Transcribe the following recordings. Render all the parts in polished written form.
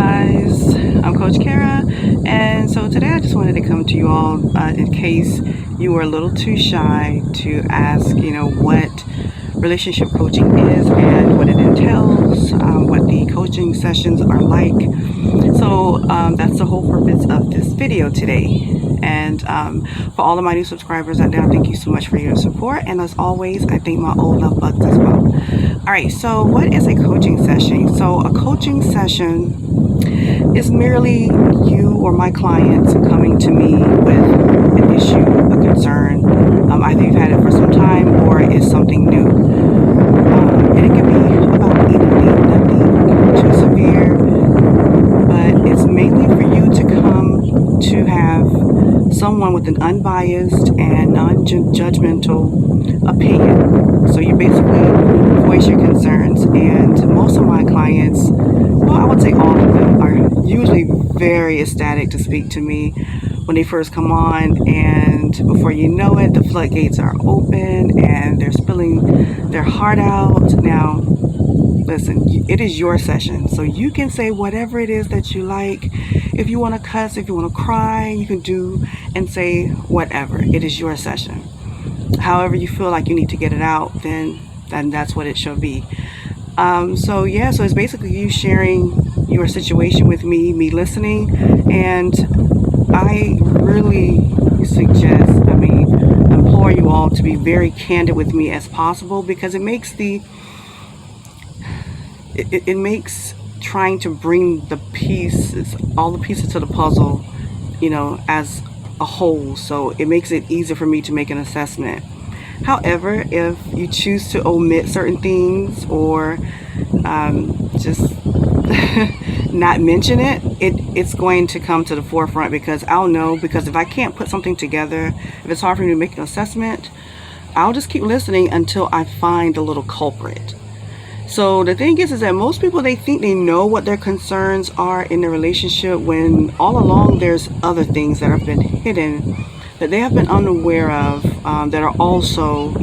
guys, I'm Coach Kara, and so today I just wanted to come to you all in case you were a little too shy to ask, what relationship coaching is and what it entails, what the coaching sessions are like. So that's the whole purpose of this video today. And for all of my new subscribers out there, thank you so much for your support. And as always, I thank my old love bugs as well. All right, so what is a coaching session? So a coaching session is merely you or my clients coming to me with an issue, a concern. Either you've had it for some time or it's something new. And it can be about anything, nothing too severe, but it's mainly for you to come to have someone with an unbiased and non-judgmental opinion. So you basically voice your concerns, and most of my clients, well, I would say all of them, are usually very ecstatic to speak to me when they first come on, and before you know it, the floodgates are open and they're spilling their heart out. Now, listen, it is your session, so you can say whatever it is that you like. If you want to cuss, if you want to cry, you can do and say whatever. It is your session. However you feel like you need to get it out, then that's what it should be. So it's basically you sharing your situation with me listening, and I really implore you all to be very candid with me as possible, because it makes it makes trying to bring all the pieces to the puzzle, as a whole. So it makes it easier for me to make an assessment. However, if you choose to omit certain things or just not mention it, it's going to come to the forefront, because I'll know, because if I can't put something together, if it's hard for me to make an assessment, I'll just keep listening until I find the little culprit. So the thing is that most people, they think they know what their concerns are in their relationship, when all along there's other things that have been hidden that they have been unaware of, that are also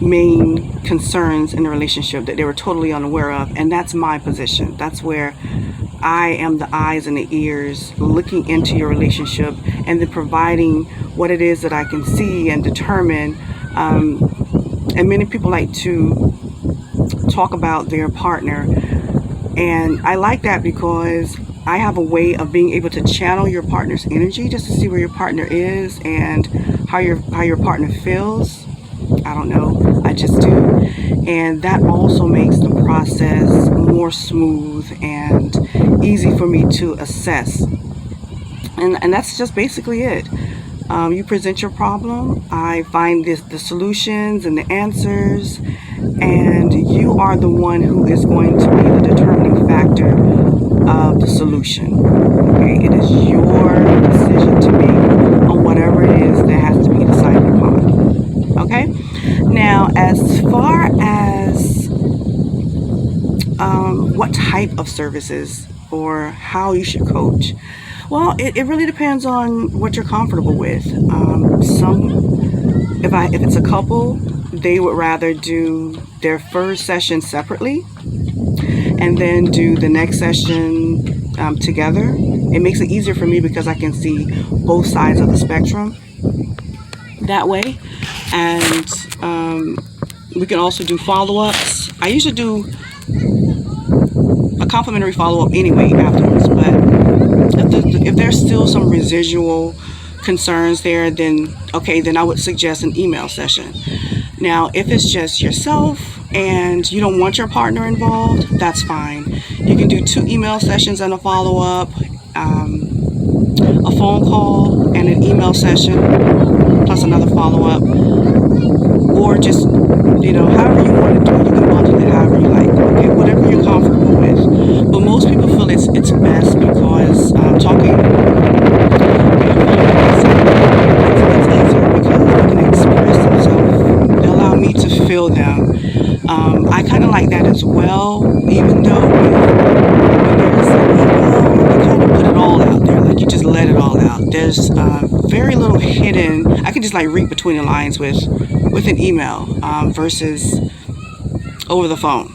main concerns in the relationship that they were totally unaware of. And that's my position. That's where I am the eyes and the ears looking into your relationship, and then providing what it is that I can see and determine. And many people like to talk about their partner, and I like that because I have a way of being able to channel your partner's energy, just to see where your partner is and how your partner feels. I don't know, I just do. And that also makes the process more smooth and easy for me to assess. And that's just basically it. You present your problem, I find the solutions and the answers, and you are the one who is going to be the determining factor of the solution. Okay, it is your decision to make on whatever it is that has to be decided upon. Okay, now as far as what type of services or how you should coach, well, it really depends on what you're comfortable with. If it's a couple, they would rather do their first session separately and then do the next session together. It makes it easier for me because I can see both sides of the spectrum that way. And we can also do follow-ups. I usually do a complimentary follow-up anyway afterwards, but if there's still some residual concerns there, then I would suggest an email session. Now, if it's just yourself and you don't want your partner involved, that's fine. You can do 2 email sessions and a follow-up, a phone call and an email session plus another follow-up, or just however you want to do it. You can bundle it however you like. Okay, whatever you're comfortable with. But most people feel it's best because talking it's easier because they can express themselves. They allow me to feel them. I kind of like that as well, even though when there's an email, you kind of put it all out there, like you just let it all out. There's very little hidden. I can just read between the lines with an email versus over the phone.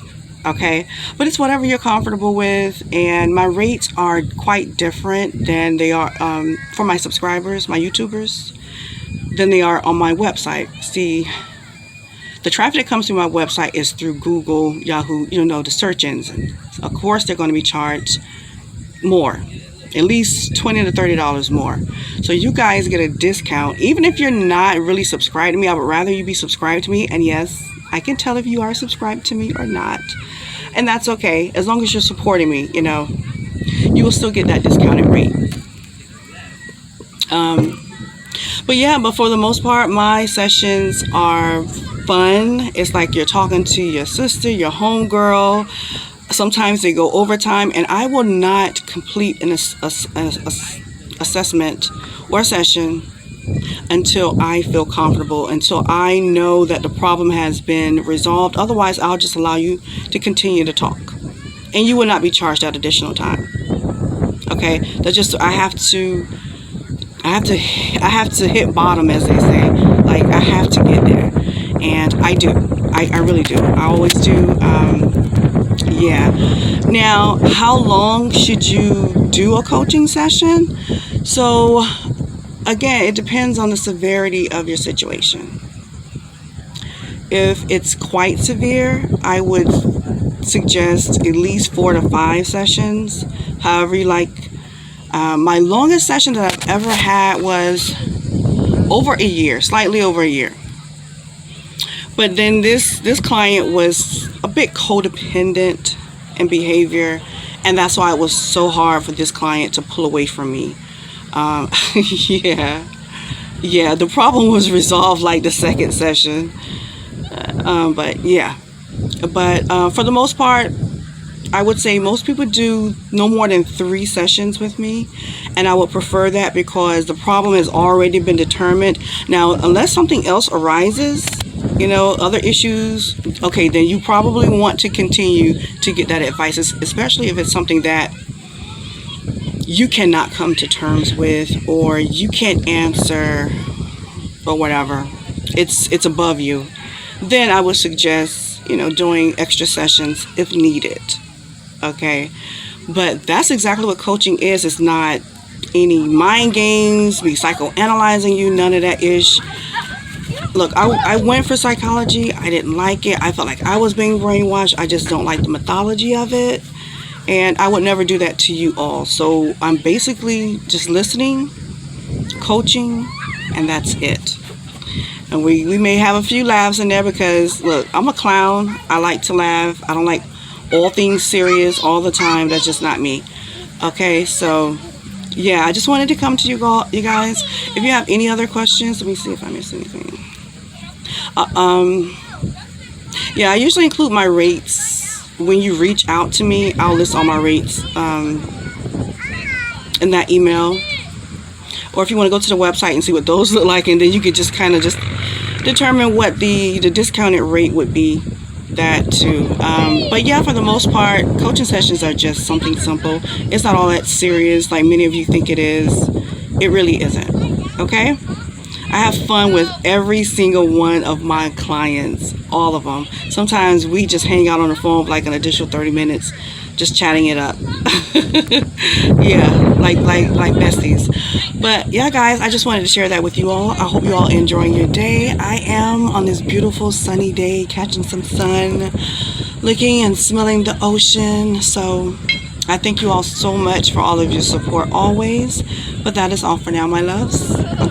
Okay, but it's whatever you're comfortable with, and my rates are quite different than they are for my subscribers, my YouTubers, than they are on my website. See, the traffic that comes through my website is through Google, Yahoo, the search engine. Of course, they're going to be charged more, at least $20 to $30 more. So you guys get a discount. Even if you're not really subscribed to me, I would rather you be subscribed to me. And yes, I can tell if you are subscribed to me or not. And that's okay. As long as you're supporting me, you will still get that discounted rate. But for the most part, my sessions are fun. It's like you're talking to your sister, your homegirl. Sometimes they go overtime, and I will not complete an assessment or session until I feel comfortable, until I know that the problem has been resolved. Otherwise, I'll just allow you to continue to talk, and you will not be charged that additional time. Okay, that's just I have to hit bottom, as they say. Like, I have to get there, and I do. I really do. I always do. Yeah. Now, how long should you do a coaching session? So, again, it depends on the severity of your situation. If it's quite severe, I would suggest at least 4 to 5 sessions. However you like. My longest session that I've ever had was over a year, slightly over a year. But then this client was a bit codependent in behavior, and that's why it was so hard for this client to pull away from me. Yeah, the problem was resolved like the second session. But for the most part, I would say most people do no more than 3 sessions with me, and I would prefer that because the problem has already been determined. Now, unless something else arises, other issues, okay, then you probably want to continue to get that advice, especially if it's something that you cannot come to terms with, or you can't answer, or whatever. It's above you. Then I would suggest, doing extra sessions if needed. Okay, but that's exactly what coaching is. It's not any mind games, me psychoanalyzing you, none of that ish. Look, I went for psychology. I didn't like it. I felt like I was being brainwashed. I just don't like the mythology of it, and I would never do that to you all. So I'm basically just listening, coaching, and that's it. And we may have a few laughs in there because, look, I'm a clown. I like to laugh. I don't like all things serious all the time. That's just not me. Okay, so yeah, I just wanted to come to you guys. If you have any other questions, let me see if I missed anything. Yeah, I usually include my rates when you reach out to me. I'll list all my rates in that email, or if you want to go to the website and see what those look like, and then you could just kind of just determine what the discounted rate would be. That too. But yeah, for the most part, coaching sessions are just something simple. It's not all that serious like many of you think it is. It really isn't. Okay? I have fun with every single one of my clients, all of them. Sometimes we just hang out on the phone for like an additional 30 minutes, just chatting it up. Yeah, like besties. But yeah, guys, I just wanted to share that with you all. I hope you all enjoying your day. I am on this beautiful sunny day, catching some sun, looking and smelling the ocean. So I thank you all so much for all of your support always. But that is all for now, my loves. Until